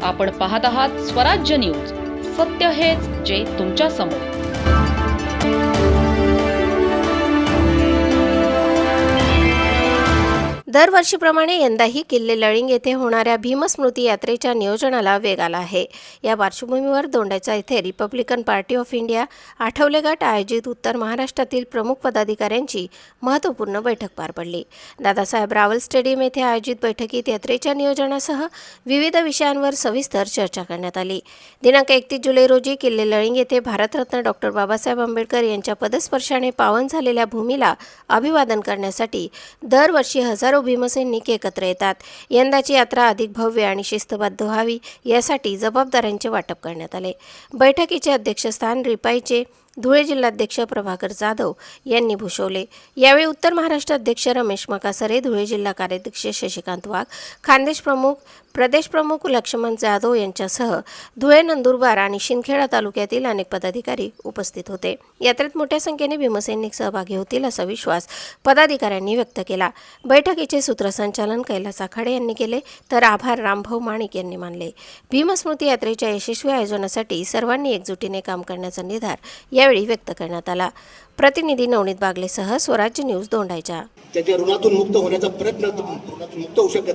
आपण पाहत आहात स्वराज्य न्यूज. सत्य हेच जे तुमच्या समोर. दरवर्षीप्रमाणे यंदाही किल्ले लळिंग येथे होणाऱ्या भीमस्मृती यात्रेच्या नियोजनाला वेग आला आहे. या पार्श्वभूमीवर दोंडाईचा येथे Republican party of India Athawale गट आयोजित उत्तर महाराष्ट्रातील प्रमुख पदाधिकाऱ्यांची महत्त्वपूर्ण बैठक पार पडली. दादासाहेब रावल स्टेडियम येथे आयोजित बैठकीत यात्रेच्या नियोजनासह विविध विषयांवर सविस्तर चर्चा करण्यात आली. दिनांक 31 जुलै रोजी किल्ले लळिंग येथे भारतरत्न डॉ. बाबासाहेब आंबेडकर यांच्या पदस्पर्शाने पावन झालेल्या भूमीला अभिवादन करण्यासाठी दरवर्षी हजारो भीमसैनिक एकत्र येतात. यंदाची यात्रा अधिक भव्य आणि शिस्तबद्ध व्हावी यासाठी जबाबदाऱ्यांचे वाटप करण्यात आले. बैठकीचे अध्यक्षस्थान रिपाईचे धुळे जिल्हाध्यक्ष प्रभाकर जाधव यांनी भूषवले. यावेळी उत्तर महाराष्ट्र अध्यक्ष रमेश मकासरे, धुळे जिल्हा कार्याध्यक्ष शशिकांत वाघ, खानदेश प्रमुख प्रदेश प्रमुख लक्ष्मण जाधव यांच्यासह धुळे, नंदुरबार आणि शिंदखेडा तालुक्यातील अनेक पदाधिकारी उपस्थित होते. यात्रेत मोठ्या संख्येने भीमसैनिक सहभागी होतील असा विश्वास पदाधिकाऱ्यांनी व्यक्त केला. बैठकीचे सूत्रसंचालन कैलास आखाडे यांनी केले, तर आभार रामभाऊ माणिक यांनी मानले. भीमस्मृती यात्रेच्या यशस्वी आयोजनासाठी सर्वांनी एकजुटीने काम करण्याचा निर्धार यावेळी व्यक्त करण्यात आला. प्रतिनिधी नवनीत बागलेसह स्वराज्य न्यूज दोंडाईचा. त्याच्या ऋणातून मुक्त होण्याचा प्रयत्न मुक्त होऊ शकत